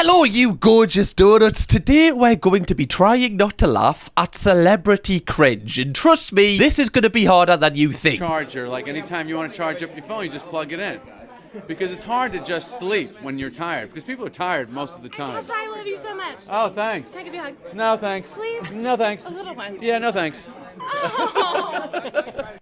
Hello, you gorgeous donuts. Today we're going to be trying not to laugh at celebrity cringe. And trust me, this is going to be harder than you think. Charger, like anytime you want to charge up your phone, you just plug it in. Because it's hard to just sleep when you're tired. Because people are tired most of the time. Tasha, I love you so much. Oh, thanks. Can I give you a hug? No, thanks. Please? No, thanks. A little one. Yeah, no, thanks. Oh.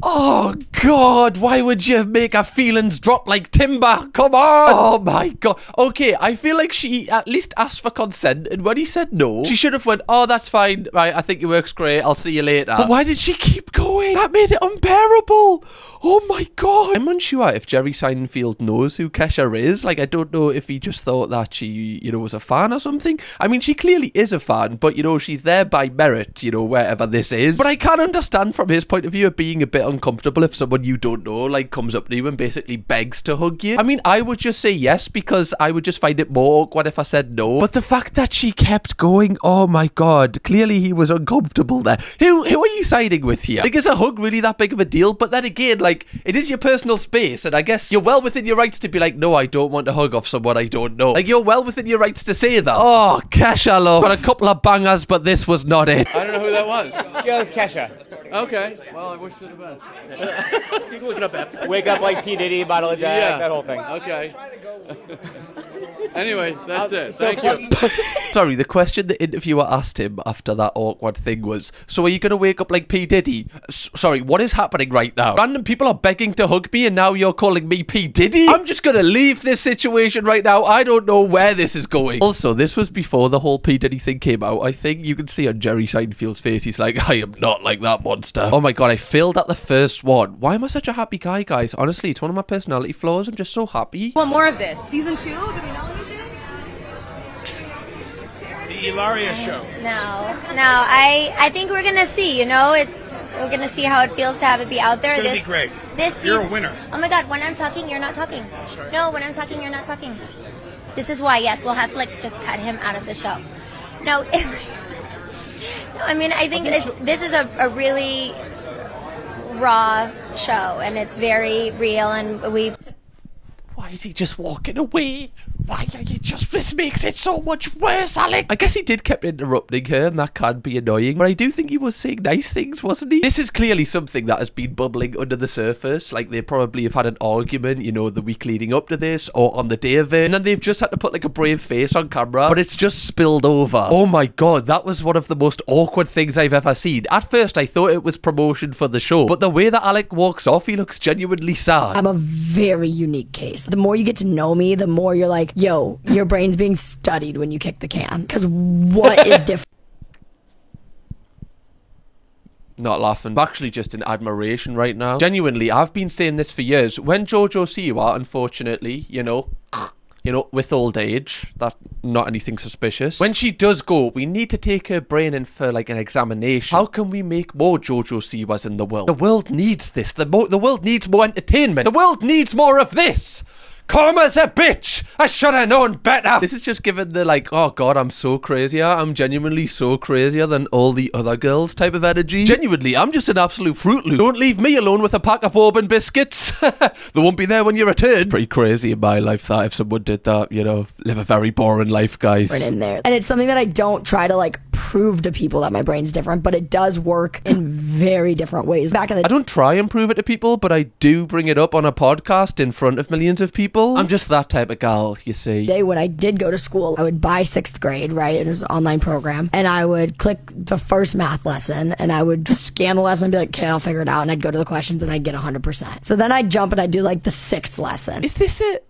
Oh, God, why would you make her feelings drop like timber? Come on. Oh, my God. Okay, I feel like she at least asked for consent, and when he said no, she should have went, oh, that's fine. Right, I think your work's great. I'll see you later. But why did she keep going? That made it unbearable. Oh, my God. I'm unsure if Jerry Seinfeld knows who Kesha is. Like, I don't know if he just thought that she, was a fan or something. I mean, she clearly is a fan, but, she's there by merit, wherever this is. But I can understand from his point of view of being a bit uncomfortable if someone you don't know comes up to you and basically begs to hug you. I mean, I would just say yes because I would just find it more awkward if I said no. But the fact that she kept going, oh my God, clearly he was uncomfortable there. Who are you siding with here? Like, is a hug really that big of a deal? But then again, it is your personal space, and I guess you're well within your rights to be like, no, I don't want to hug off someone I don't know. Like, you're well within your rights to say that. Oh, Kesha, love. Got a couple of bangers, but this was not it. I don't know who that was. Yeah, it was Kesha. Okay. Well, I wish you the best. You can look it up after. Wake up like P. Diddy, bottle of Jack, that whole thing. Okay. Anyway, that's it. Thank you. Sorry, the question the interviewer asked him after that awkward thing was, so are you going to wake up like P. Diddy? Sorry, what is happening right now? Random people are begging to hug me and now you're calling me P. Diddy? I'm just going to leave this situation right now. I don't know where this is going. Also, this was before the whole P. Diddy thing came out. I think you can see on Jerry Seinfeld's face, he's like, I am not like that monster. Oh my God, I failed at the first one. Why am I such a happy guy, guys? Honestly, it's one of my personality flaws. I'm just so happy. Want more of this? Season 2? Do we know anything? The Ilaria show. No. I think we're gonna see. We're gonna see how it feels to have it be out there. It's gonna be great. You're a winner. Oh my God! When I'm talking, you're not talking. Sorry. No, when I'm talking, you're not talking. This is why. Yes, we'll have to just cut him out of the show. No. I mean, I think this is a really raw show, and it's very real, and Why is he just walking away? Why are you just... This makes it so much worse, Alex. I guess he did keep interrupting her, and that can be annoying. But I do think he was saying nice things, wasn't he? This is clearly something that has been bubbling under the surface. Like, they probably have had an argument, the week leading up to this, or on the day of it. And then they've just had to put, a brave face on camera. But it's just spilled over. Oh my God, that was one of the most awkward things I've ever seen. At first, I thought it was promotion for the show. But the way that Alec walks off, he looks genuinely sad. I'm a very unique case. The more you get to know me, the more you're like, yo, your brain's being studied when you kick the can. Because what is different? Not laughing. I'm actually just in admiration right now. Genuinely, I've been saying this for years. When Jojo Siwa, unfortunately, with old age, that's not anything suspicious. When she does go, we need to take her brain in for an examination. How can we make more Jojo Siwas in the world? The world needs this. The world needs more entertainment. The world needs more of this. Karma's a bitch! I should have known better! This is just given the oh God, I'm so crazier. I'm genuinely so crazier than all the other girls type of energy. Genuinely, I'm just an absolute Fruit Loop. Don't leave me alone with a pack of bourbon biscuits. They won't be there when you return. It's pretty crazy in my life that if someone did that, live a very boring life, guys. In there. And it's something that I don't try to prove to people that my brain's different, but it does work in very different ways. I don't try and prove it to people, but I do bring it up on a podcast in front of millions of people. I'm just that type of gal, you see. When I did go to school, I would buy 6th grade, right? It was an online program. And I would click the first math lesson and I would scan the lesson and be like, okay, I'll figure it out. And I'd go to the questions and I'd get 100%. So then I'd jump and I'd do the 6th lesson. Is this it?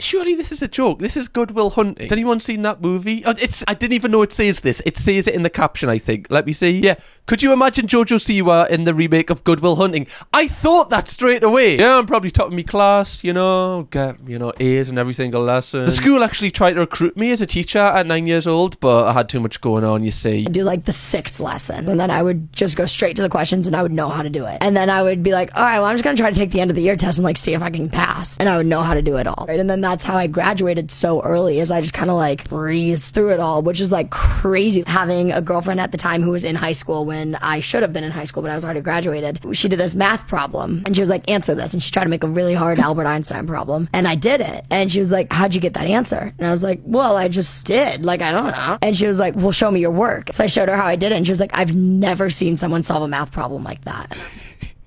Surely this is a joke. This is Good Will Hunting. Has anyone seen that movie? Oh, I didn't even know it says this. It says it in the caption, I think. Let me see. Yeah. Could you imagine Jojo Siwa in the remake of Good Will Hunting? I thought that straight away. Yeah, I'm probably top of my class, get, A's in every single lesson. The school actually tried to recruit me as a teacher at 9 years old, but I had too much going on, you see. I'd do the 6th lesson, and then I would just go straight to the questions and I would know how to do it. And then I would be like, all right, well, I'm just going to try to take the end of the year test and see if I can pass. And I would know how to do it all. Right? And then that's how I graduated so early, is I just kind of like breezed through it all, which is like crazy. Having a girlfriend at the time who was in high school when I should have been in high school, but I was already graduated. She did this math problem and she was like, answer this. And she tried to make a really hard Albert Einstein problem. And I did it. And she was like, how'd you get that answer? And I was like, well, I just did. Like, I don't know. And she was like, well, show me your work. So I showed her how I did it. And she was like, I've never seen someone solve a math problem like that.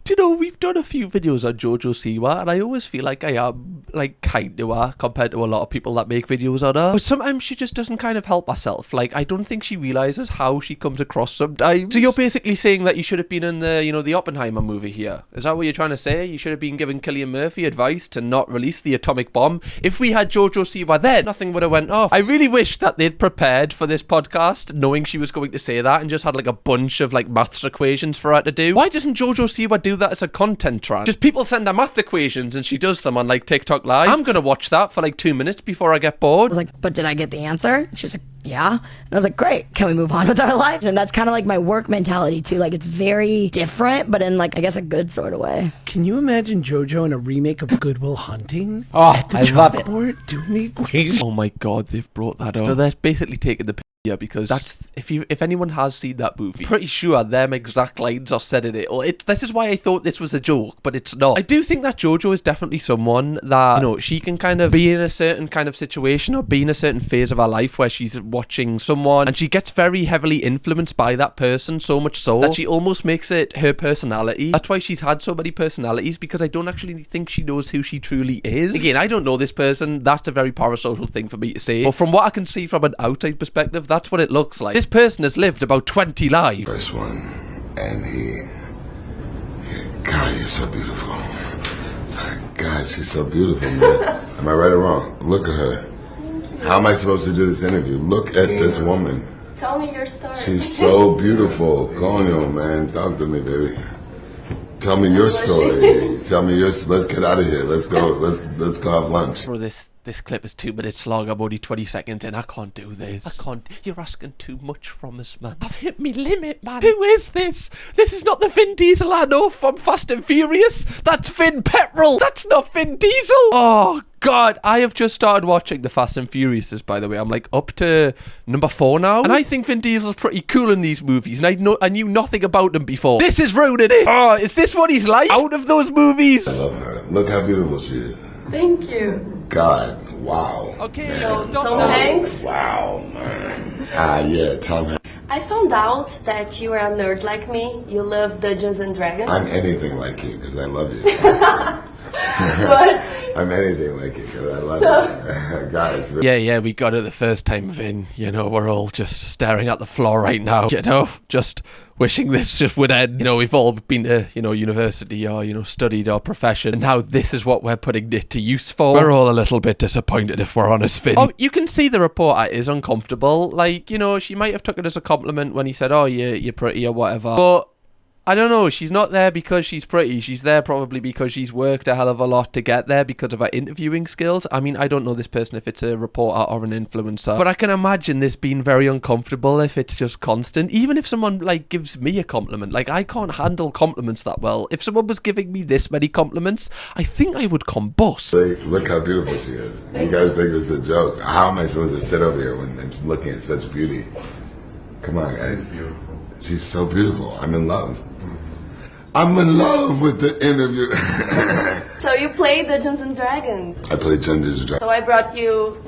Do you know, we've done a few videos on Jojo Siwa, and I always feel like I am, like, kind to her compared to a lot of people that make videos on her. But sometimes she just doesn't kind of help herself. Like, I don't think she realises how she comes across sometimes. So you're basically saying that you should have been in the, you know, the Oppenheimer movie here. Is that what you're trying to say? You should have been giving Cillian Murphy advice to not release the atomic bomb. If we had Jojo Siwa then, nothing would have went off. I really wish that they'd prepared for this podcast, knowing she was going to say that, and just had, like, a bunch of, like, maths equations for her to do. Why doesn't Jojo Siwa do that as a content trend? Just people send her math equations and she does them on like TikTok Live. I'm gonna watch that for like 2 minutes before I get bored. I was like, but did I get the answer? She was like, yeah. And I was like, great, can we move on with our life? And that's kind of like my work mentality too. Like, it's very different, but in like, I guess, a good sort of way. Can you imagine JoJo in a remake of Good Will Hunting? Oh, At the I love it. chalkboard, doing the equation. Oh my god, they've brought that up. So they're basically taking the yeah, because that's if anyone has seen that movie, pretty sure them exact lines are said in it. Or this is why I thought this was a joke, but it's not. I do think that JoJo is definitely someone that, you know, she can kind of be in a certain kind of situation or be in a certain phase of her life where she's watching someone and she gets very heavily influenced by that person, so much so that she almost makes it her personality. That's why she's had so many personalities, because I don't actually think she knows who she truly is. Again, I don't know this person. That's a very parasocial thing for me to say. But from what I can see from an outside perspective, that's what it looks like. This person has lived about 20 lives. First one, and God, you're so beautiful. God, she's so beautiful, man. Am I right or wrong? Look at her. How am I supposed to do this interview? Look at this woman. Tell me your story. She's so beautiful. Go on, man. Talk to me, baby. Tell me your story. Tell me yours. Let's get out of here. Let's go. Let's go have lunch. Bro, this clip is 2 minutes long. I'm only 20 seconds in. I can't do this. I can't. You're asking too much from us, man. I've hit me limit, man. Who is this? This is not the Vin Diesel I know from Fast and Furious. That's Vin Petrol. That's not Vin Diesel. Oh God, I have just started watching the Fast and Furiouses, by the way. I'm like up to number 4 now. And I think Vin Diesel's pretty cool in these movies. And I knew nothing about him before. This is ruining it. Oh, is this what he's like out of those movies? I love her. Look how beautiful she is. Thank you. God, wow. Okay, So, stop Tom now. Hanks, Wow, man. Yeah, Tom Hanks. I found out that you are a nerd like me. You love Dungeons and Dragons. I'm anything like you because I love you. But I'm anything like you because I love you. Guys, Yeah, we got it the first time, Vin. You know, we're all just staring at the floor right now. You know, just wishing this just would end. You know, we've all been to, you know, university or, you know, studied our profession. And now this is what we're putting it to use for. We're all a little bit disappointed, if we're honest, Vin. Oh, you can see the reporter is uncomfortable. Like, you know, she might have took it as a compliment when he said, oh, you're pretty or whatever. But I don't know, she's not there because she's pretty. She's there probably because she's worked a hell of a lot to get there because of her interviewing skills. I mean, I don't know this person if it's a reporter or an influencer, but I can imagine this being very uncomfortable if it's just constant. Even if someone, like, gives me a compliment, like, I can't handle compliments that well. If someone was giving me this many compliments, I think I would combust. look how beautiful she is. You guys think it's a joke. How am I supposed to sit over here when I'm looking at such beauty? Come on, guys. She's so beautiful. I'm in love. I'm in love with the interview. so you play Dungeons and Dragons. I played Dungeons and Dragons. So I brought you.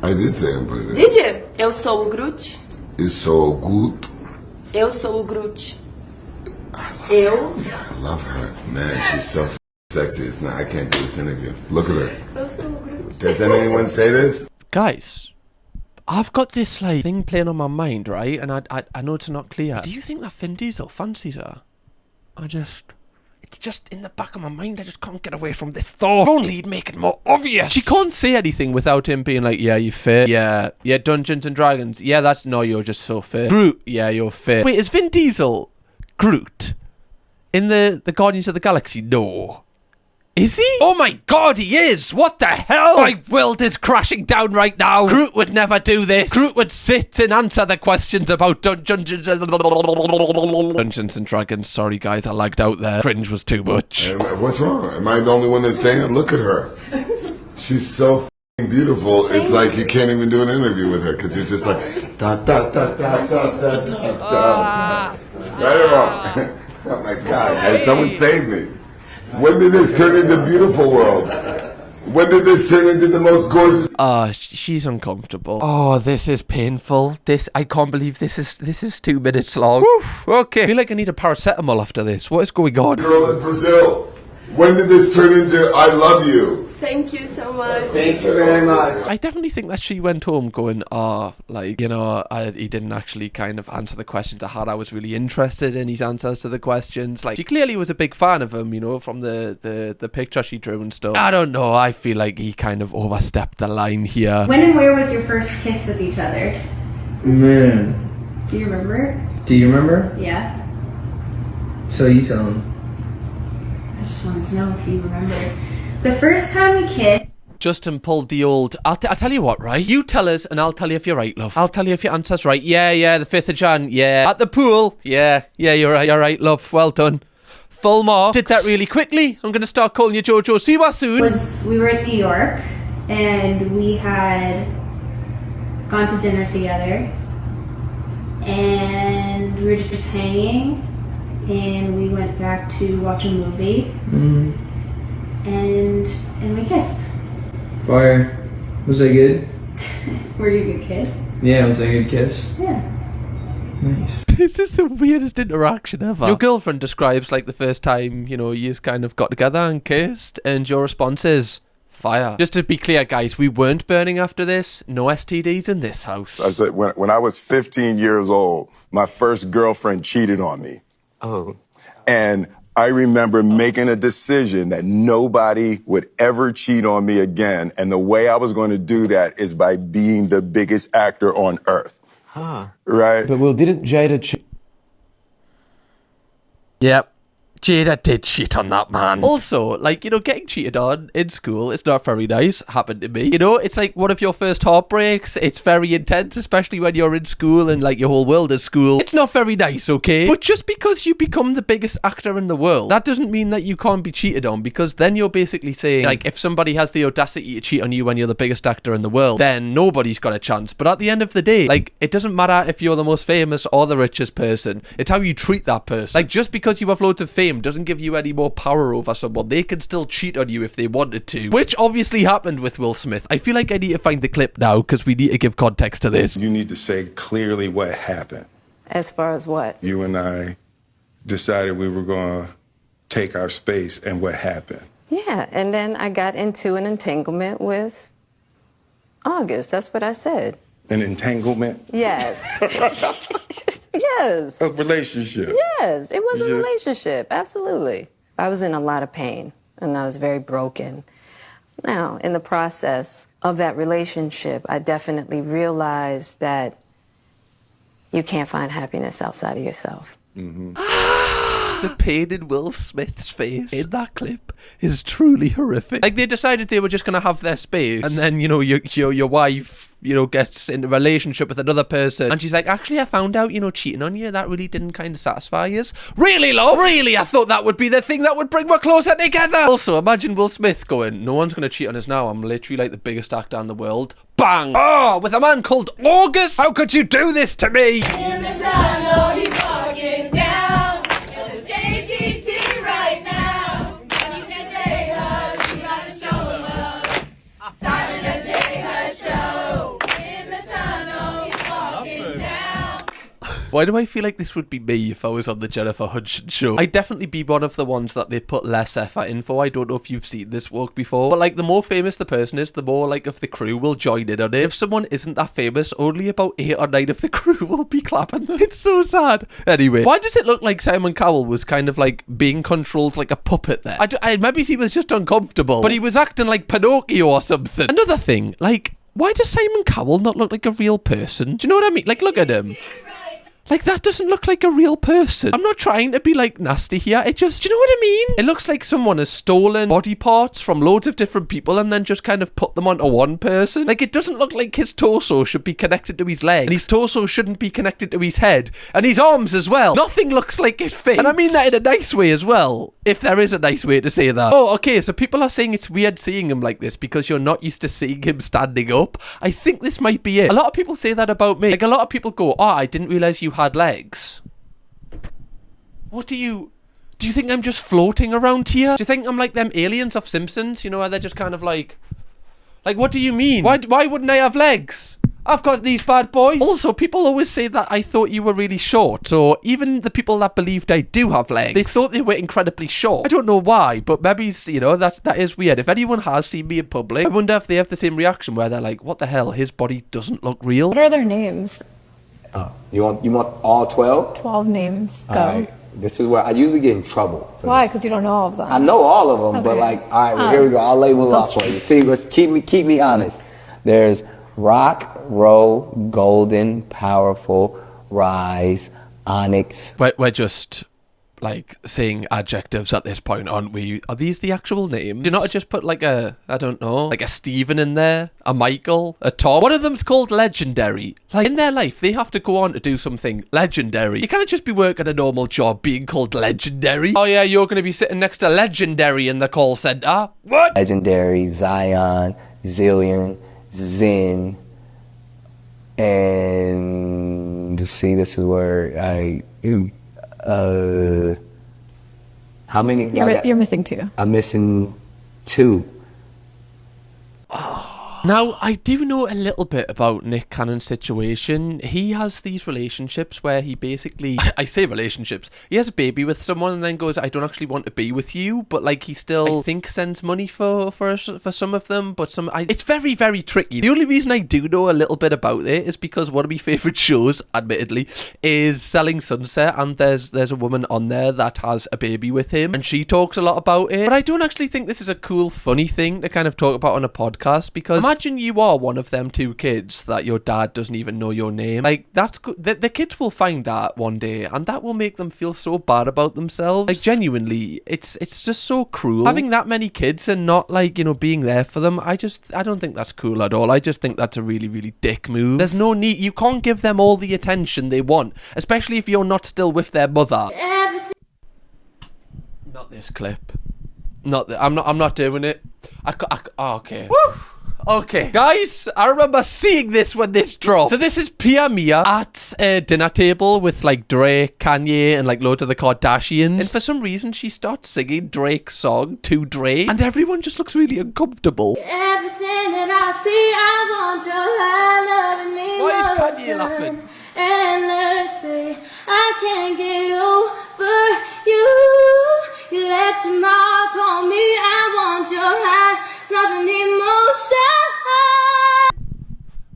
I did say I'm pretty. Did you? Eu sou o Groot. It's so good. Eu sou o Groot. I love her. Man, she's so sexy. It's not. I can't do this interview. Look at her. Eu sou o Groot. Does anyone say this? Guys, I've got this, like, thing playing on my mind, right? And I know it's not clear. Do you think that Vin Diesel fancies her? It's just in the back of my mind. I just can't get away from this thought. If only he'd make it more obvious. She can't say anything without him being like, yeah, you fit. Yeah, Dungeons and Dragons. Yeah, you're just so fit. Groot, yeah, you're fit. Wait, is Vin Diesel Groot in the Guardians of the Galaxy? No. Is he? Oh my God, he is! What the hell? My world is crashing down right now. Groot would never do this. Groot would sit and answer the questions about Dungeons and Dragons. Sorry guys, I lagged out there. Cringe was too much. What's wrong? Am I the only one that's saying it? Look at her. She's so beautiful, it's like you can't even do an interview with her because you're just like da da da da da da da. Right or wrong? Oh my God! Hey, someone save me! When did this turn into Beautiful World? When did this turn into the most gorgeous? She's uncomfortable. Oh, this is painful. I can't believe this is 2 minutes long. Woof, okay. I feel like I need a paracetamol after this. What is going on? Girl in Brazil. When did this turn into I love you? Thank you so much. Thank you very much. I definitely think that she went home going, he didn't actually kind of answer the questions I had. I was really interested in his answers to the questions. Like, she clearly was a big fan of him, from the picture she drew and stuff. I don't know. I feel like he kind of overstepped the line here. When and where was your first kiss with each other? Man. Do you remember? Do you remember? Yeah. So you tell him. I just wanted to know if you remember. The first time we kissed. Justin pulled the old, I'll tell you what, right? You tell us and I'll tell you if you're right, love. I'll tell you if your answer's right. Yeah, the 5th of Jan. Yeah. At the pool. Yeah, you're right, love. Well done. Full marks. Did that really quickly. I'm going to start calling you Jojo. See you soon. We were in New York and we had gone to dinner together and we were just hanging and we went back to watch a movie. Mm-hmm. And we kissed. Fire. Was that good? Were you a good kiss? Yeah, was that a good kiss? Yeah. Nice. This is the weirdest interaction ever. Your girlfriend describes like the first time, you kind of got together and kissed, and your response is fire. Just to be clear, guys, we weren't burning after this. No STDs in this house. I said when I was 15 years old, my first girlfriend cheated on me. Oh. And I remember making a decision that nobody would ever cheat on me again. And the way I was going to do that is by being the biggest actor on earth. Huh. Right? But, well, didn't Jada cheat? Yep. Jada did cheat on that man. Also, getting cheated on in school, it's not very nice. Happened to me. It's like one of your first heartbreaks. It's very intense, especially when you're in school and your whole world is school. It's not very nice, okay? But just because you become the biggest actor in the world, that doesn't mean that you can't be cheated on, because then you're basically saying, if somebody has the audacity to cheat on you when you're the biggest actor in the world, then nobody's got a chance. But at the end of the day, it doesn't matter if you're the most famous or the richest person. It's how you treat that person. Just because you have loads of fame doesn't give you any more power over someone. They can still cheat on you if they wanted to, which obviously happened with Will Smith. I feel like I need to find the clip now because we need to give context to this. You need to say clearly what happened. As far as what? You and I decided we were going to take our space, and what happened? Yeah, and then I got into an entanglement with August. That's what I said. An entanglement? Yes. Yes. A relationship? Yes, it was a relationship, absolutely. I was in a lot of pain, and I was very broken. Now, in the process of that relationship, I definitely realized that you can't find happiness outside of yourself. Mm-hmm. The pain in Will Smith's face in that clip is truly horrific. They decided they were just going to have their space, and then, your wife, gets in a relationship with another person, and she's like, actually, I found out, cheating on you, that really didn't kind of satisfy us. Really, love? Really? I thought that would be the thing that would bring us closer together. Also, imagine Will Smith going, no one's going to cheat on us now. I'm literally the biggest actor in the world. Bang! Oh, with a man called August? How could you do this to me? Why do I feel like this would be me if I was on the Jennifer Hudson show? I'd definitely be one of the ones that they put less effort in for. I don't know if you've seen this work before, but the more famous the person is, the more of the crew will join in on it. If someone isn't that famous, only about 8 or 9 of the crew will be clapping them. It's so sad. Anyway, why does it look like Simon Cowell was kind of being controlled like a puppet there? Maybe he was just uncomfortable, but he was acting like Pinocchio or something. Another thing, why does Simon Cowell not look like a real person? Do you know what I mean? Look at him. That doesn't look like a real person. I'm not trying to be nasty here. It just, do you know what I mean? It looks like someone has stolen body parts from loads of different people and then just kind of put them onto one person. It doesn't look like his torso should be connected to his leg, and his torso shouldn't be connected to his head, and his arms as well. Nothing looks like it fits. And I mean that in a nice way as well. If there is a nice way to say that. Oh, okay, so people are saying it's weird seeing him like this because you're not used to seeing him standing up. I think this might be it. A lot of people say that about me. Like, a lot of people go, oh, I didn't realise you had legs. What do you think I'm just floating around here? Do you think I'm like them aliens of Simpsons? You know, where they're just kind of like, what do you mean? Why wouldn't I have legs? I've got these bad boys. Also, people always say that I thought you were really short. So even the people that believed I do have legs, they thought they were incredibly short. I don't know why, but maybe, you know, that is weird. If anyone has seen me in public, I wonder if they have the same reaction where they're like, what the hell? His body doesn't look real. What are their names? Oh, you want all 12? 12 names. Go. All right. This is where I usually get in trouble. Why? Because you don't know all of them. I know all of them, but like, all right, well, here we go. I'll label off for you. See, let's keep me honest. There's rock, roll, golden, powerful, rise, onyx. We're just like saying adjectives at this point, aren't we? Are these the actual names? Do you not just put like I don't know, like a Stephen in there, a Michael, a Tom? One of them's called legendary. Like, in their life, they have to go on to do something legendary. You can't just be working a normal job being called legendary. Oh yeah, you're going to be sitting next to legendary in the call center. What? Legendary, Zion, Zillion, Zen, and see, this is where how many? You're missing 2. I'm missing 2. Now, I do know a little bit about Nick Cannon's situation. He has these relationships where he basically, I say relationships, he has a baby with someone and then goes, I don't actually want to be with you, but like he still, I think, sends money for some of them, but it's very, very tricky. The only reason I do know a little bit about it is because one of my favourite shows, admittedly, is Selling Sunset, and there's a woman on there that has a baby with him, and she talks a lot about it, but I don't actually think this is a cool, funny thing to kind of talk about on a podcast, because imagine you are one of them 2 kids that your dad doesn't even know your name. Like, that's good. The kids will find that one day, and that will make them feel so bad about themselves. Like, genuinely, it's just so cruel. Having that many kids and not, like, you know, being there for them, I don't think that's cool at all. I just think that's a really, really dick move. There's no need. You can't give them all the attention they want, especially if you're not still with their mother. Not this clip. I'm not doing it. Okay. Woo! Okay, guys, I remember seeing this when this dropped. So this is Pia Mia at a dinner table with like Drake, Kanye, and like loads of the Kardashians. And for some reason, she starts singing Drake's song to Drake, and everyone just looks really uncomfortable. Everything that I see, I want your love and me. Why is Kanye laughing? Endlessly, I can't get over you. You left your mark on me. I want your hand, love and emotion.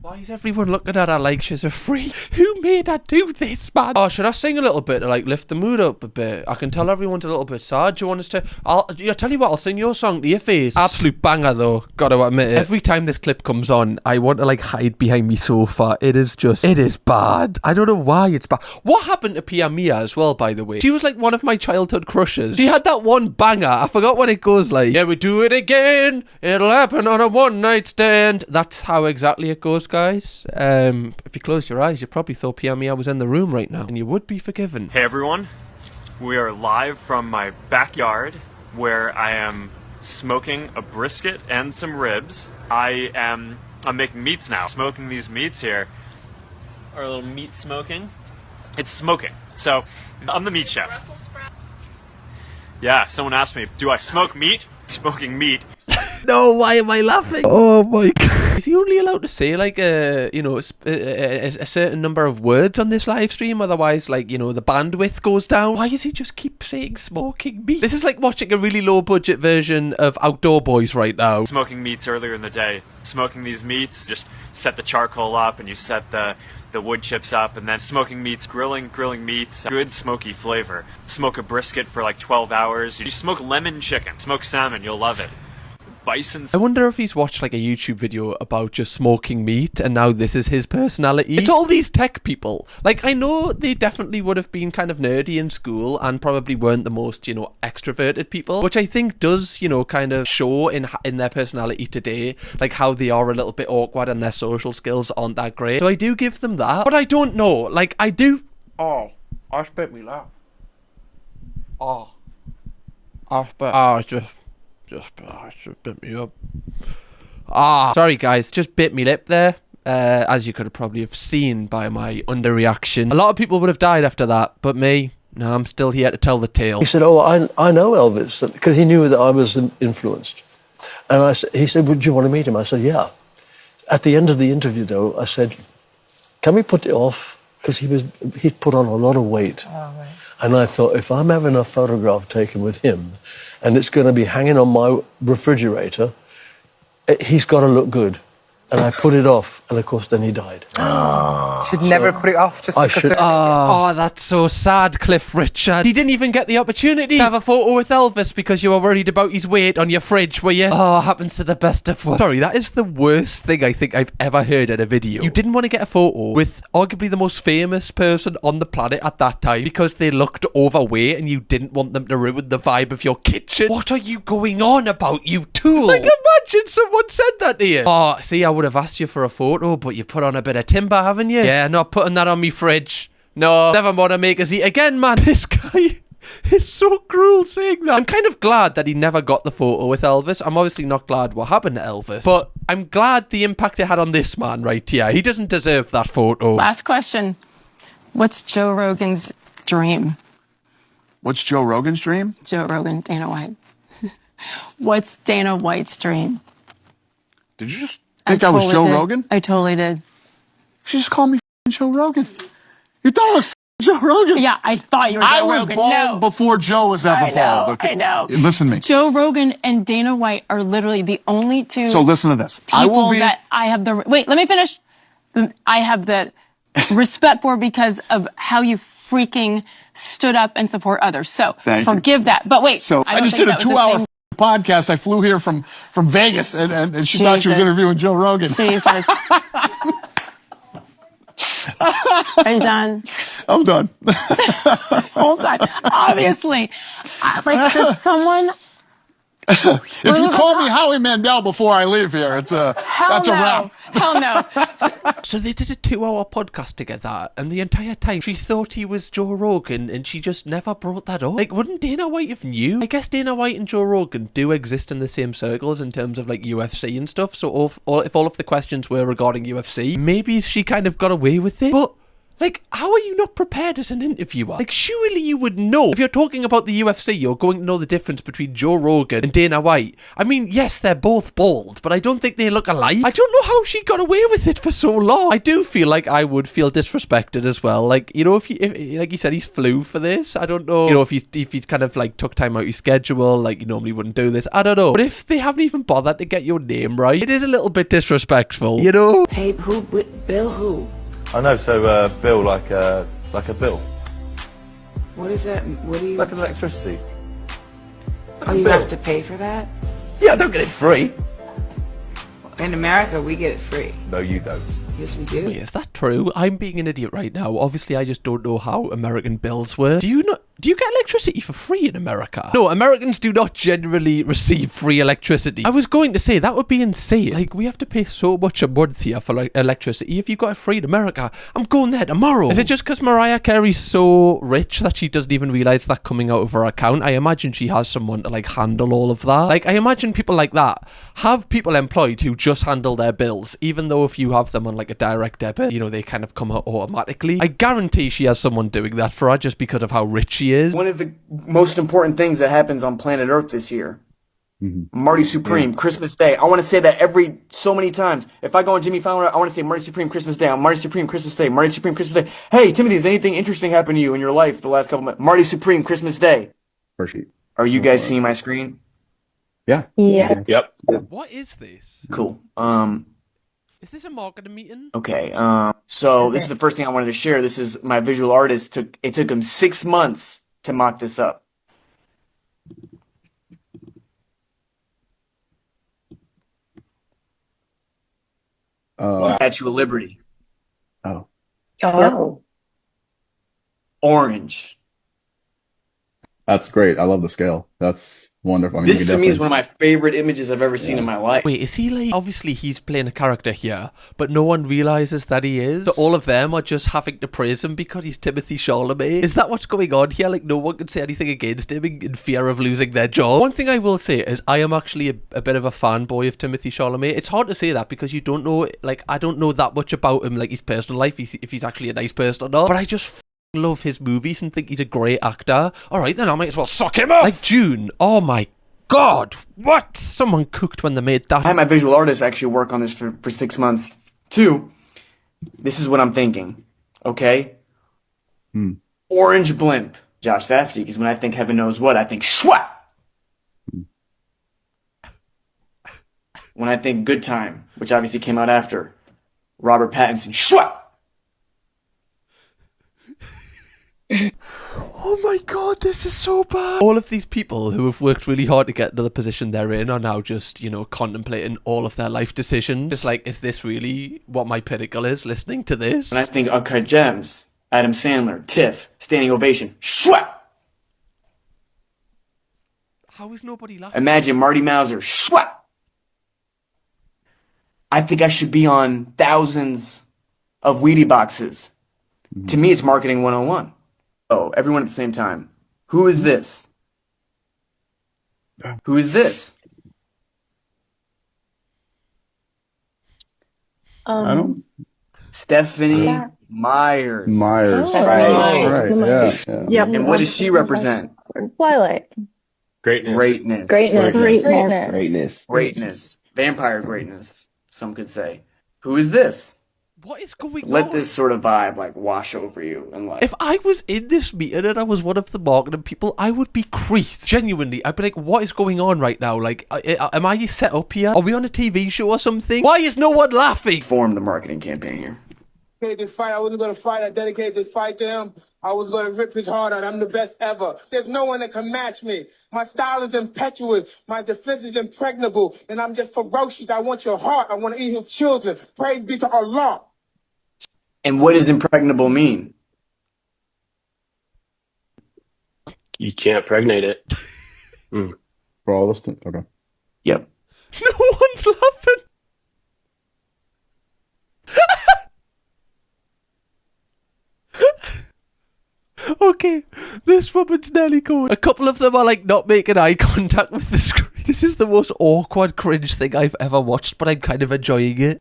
Why is everyone looking at her like she's a freak? Who made her do this, man? Oh, should I sing a little bit to like lift the mood up a bit? I can tell everyone's a little bit sad. Do you want us to? I'll tell you what, I'll sing your song to your face. Absolute banger though, gotta admit it. Every time this clip comes on, I want to like hide behind me sofa. It is bad. I don't know why it's bad. What happened to Pia Mia as well, by the way? She was like one of my childhood crushes. She had that one banger. I forgot what it goes like. Yeah, we do it again. It'll happen on a one night stand. That's how exactly it goes, guys. If you closed your eyes, you probably thought Pia Mia was in the room right now, and you would be forgiven. Hey everyone, we are live from my backyard where I am smoking a brisket and some ribs. I'm making meats now. Smoking these meats here. Our little meat smoking. It's smoking. So I'm the meat chef. Yeah, someone asked me, do I smoke meat? Smoking meat. No, why am I laughing? Oh my god. Is he only allowed to say like a certain number of words on this live stream? Otherwise, like, you know, the bandwidth goes down. Why does he just keep saying smoking meat? This is like watching a really low budget version of Outdoor Boys right now. Smoking meats earlier in the day. Smoking these meats, just set the charcoal up and you set the wood chips up, and then smoking meats, grilling meats, good smoky flavor. Smoke a brisket for like 12 hours. You smoke lemon chicken, smoke salmon, you'll love it. Bison. I wonder if he's watched like a YouTube video about just smoking meat and now this is his personality. It's all these tech people. Like, I know they definitely would have been kind of nerdy in school and probably weren't the most, you know, extroverted people, which I think does, you know, kind of show in their personality today, like how they are a little bit awkward and their social skills aren't that great. So I do give them that, but I don't know. Like, I do. Oh, I spit me laugh. Oh. Just bit me up. Sorry guys, just bit me lip there. As you could probably have seen by my underreaction. A lot of people would have died after that, but me, no, I'm still here to tell the tale. He said, "Oh, I know Elvis," because he knew that I was influenced. And he said, "Would you want to meet him?" I said, "Yeah." At the end of the interview, though, I said, "Can we put it off?" Because he'd put on a lot of weight. Oh, right. And I thought, if I'm having a photograph taken with him, and it's going to be hanging on my refrigerator, he's got to look good. And I put it off, and of course, then he died. Should never put it off just because. Oh, that's so sad, Cliff Richard. He didn't even get the opportunity to have a photo with Elvis because you were worried about his weight on your fridge, were you? Oh, happens to the best of us. Sorry, that is the worst thing I think I've ever heard in a video. You didn't want to get a photo with arguably the most famous person on the planet at that time because they looked overweight and you didn't want them to ruin the vibe of your kitchen. What are you going on about, you tool? Like, imagine someone said that to you. Oh, see, I would have asked you for a photo, but you put on a bit of timber, haven't you? Yeah, not putting that on me fridge. No, never want to make us eat again, man. This guy is so cruel saying that. I'm kind of glad that he never got the photo with Elvis. I'm obviously not glad what happened to Elvis, but I'm glad the impact it had on this man right here. He doesn't deserve that photo. Last question. What's Joe Rogan's dream? What's Joe Rogan's dream? Joe Rogan, Dana White. What's Dana White's dream? Did you just think I was Joe Rogan? I totally did. She just called me Joe Rogan. You thought I was Joe Rogan? Yeah, I thought you were Joe I was Rogan. bald before Joe was ever bald. Okay? I know. Listen to me. Joe Rogan and Dana White are literally the only two So listen to this. people that I have the... Wait, let me finish. I have the respect for because of how you freaking stood up and support others. So forgive that. But wait. So I just did a 2-hour podcast. I flew here from Vegas and she thought she was interviewing Joe Rogan. Jesus. Are you done? I'm done. Hold on. Obviously. Like, does someone... If you call me Howie Mandel before I leave here, that's a wrap. Hell no. So they did a 2-hour podcast together, and the entire time she thought he was Joe Rogan, and she just never brought that up. Like, wouldn't Dana White have knew? I guess Dana White and Joe Rogan do exist in the same circles in terms of like UFC and stuff. So if all of the questions were regarding UFC, maybe she kind of got away with it. But like, how are you not prepared as an interviewer? Like, surely you would know. If you're talking about the UFC, you're going to know the difference between Joe Rogan and Dana White. I mean, yes, they're both bald, but I don't think they look alike. I don't know how she got away with it for so long. I do feel like I would feel disrespected as well. Like, you know, if like you said, he's flew for this. I don't know. You know, if he's kind of like took time out of his schedule, like you normally wouldn't do this. I don't know. But if they haven't even bothered to get your name right, it is a little bit disrespectful, you know? Hey, Bill who? I know, so bill like a bill. What is that? What do you... Like electricity. Oh, you have to pay for that? Yeah, I don't get it free. In America, we get it free. No, you don't. Yes, we do. Wait, is that true? I'm being an idiot right now. Obviously, I just don't know how American bills work. Do you get electricity for free in America? No, Americans do not generally receive free electricity. I was going to say, that would be insane. Like, we have to pay so much a month here for like, electricity. If you got it free in America, I'm going there tomorrow. Is it just because Mariah Carey's so rich that she doesn't even realise that coming out of her account? I imagine she has someone to like handle all of that. Like, I imagine people like that have people employed who just handle their bills, even though if you have them on like a direct debit, you know, they kind of come out automatically. I guarantee she has someone doing that for her just because of how rich she is. One of the most important things that happens on planet Earth this year. Marty Supreme, Christmas Day. I want to say that so many times. If I go on Jimmy Fallon, I want to say Marty Supreme, Christmas Day. Marty Supreme, Christmas Day. Marty Supreme, Christmas Day. Hey, Timothy, has anything interesting happened to you in your life the last couple months? Marty Supreme, Christmas Day. Are you guys seeing my screen? Yeah. Yeah. Yep. What is this? Cool. Is this a marketing meeting? Okay. So this is the first thing I wanted to share. This is my visual artist. It took him 6 months to mock this up. Statue of Liberty. Oh. Orange. That's great. I love the scale. That's wonderful. I mean, This to me is one of my favorite images I've ever seen in my life. Wait, is he like, obviously he's playing a character here, but no one realizes that he is? So all of them are just having to praise him because he's Timothy Chalamet? Is that what's going on here? Like, no one can say anything against him in fear of losing their job? One thing I will say is I am actually a bit of a fanboy of Timothy Chalamet. It's hard to say that because you don't know, like, I don't know that much about him, like his personal life, if he's actually a nice person or not, but I just love his movies and think he's a great actor. Alright then, I might as well suck him off! Like June, oh my God, what? Someone cooked when they made that. I had my visual artist actually work on this for 6 months. 2, this is what I'm thinking, okay? Orange blimp, Josh Safdie, because when I think heaven knows what, I think schwa! When I think good time, which obviously came out after, Robert Pattinson, schwa! Oh my God, this is so bad. All of these people who have worked really hard to get to the position they're in are now just, you know, contemplating all of their life decisions. It's like, is this really what my pinnacle is, listening to this? When I think Uncut Gems, Adam Sandler, Tiff, standing ovation, schwa! How is nobody laughing? Imagine Marty Mauser, schwa! I think I should be on thousands of Wheatie boxes. To me, it's marketing 101. Oh, everyone at the same time. Who is this? Who is this? I don't. Stephanie Myers. Myers. Right. Yeah. Yep. And what does she represent? Twilight. Greatness. Greatness. Greatness. Greatness. Greatness. Greatness. Vampire greatness, some could say. Who is this? What is going on? Let this sort of vibe like wash over you and like. If I was in this meeting and I was one of the marketing people, I would be creased. Genuinely, I'd be like, what is going on right now? Like, am I set up here? Are we on a TV show or something? Why is no one laughing? Form the marketing campaign here. This fight, I wasn't going to fight. I dedicated this fight to him. I was going to rip his heart out. I'm the best ever. There's no one that can match me. My style is impetuous. My defense is impregnable. And I'm just ferocious. I want your heart. I want to eat your children. Praise be to Allah. And what does impregnable mean? You can't pregnate it. For all this, okay. Yep. No one's laughing. Okay, this woman's nearly going. A couple of them are like not making eye contact with the screen. This is the most awkward cringe thing I've ever watched, but I'm kind of enjoying it.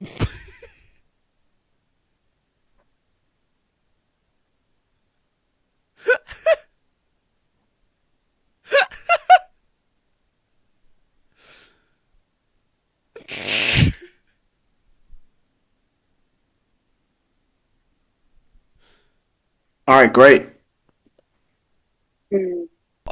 All right, great.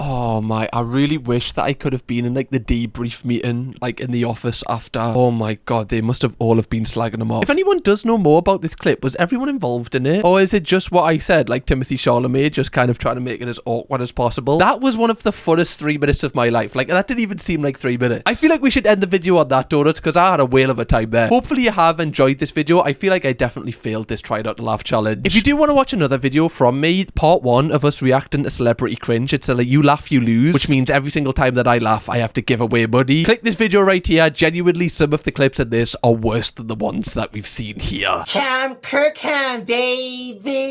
Oh my, I really wish that I could have been in like the debrief meeting, like in the office after. Oh my God, they must have all have been slagging him off. If anyone does know more about this clip, was everyone involved in it? Or is it just what I said, like Timothy Chalamet just kind of trying to make it as awkward as possible? That was one of the funnest 3 minutes of my life. Like, that didn't even seem like 3 minutes. I feel like we should end the video on that, donuts, because I had a whale of a time there. Hopefully you have enjoyed this video. I feel like I definitely failed this try not to laugh challenge. If you do want to watch another video from me, part 1 of us reacting to celebrity cringe, it's a like, you laugh, you lose, which means every single time that I laugh, I have to give away money. Click this video right here. Genuinely, some of the clips in this are worse than the ones that we've seen here. Camkirkham, baby.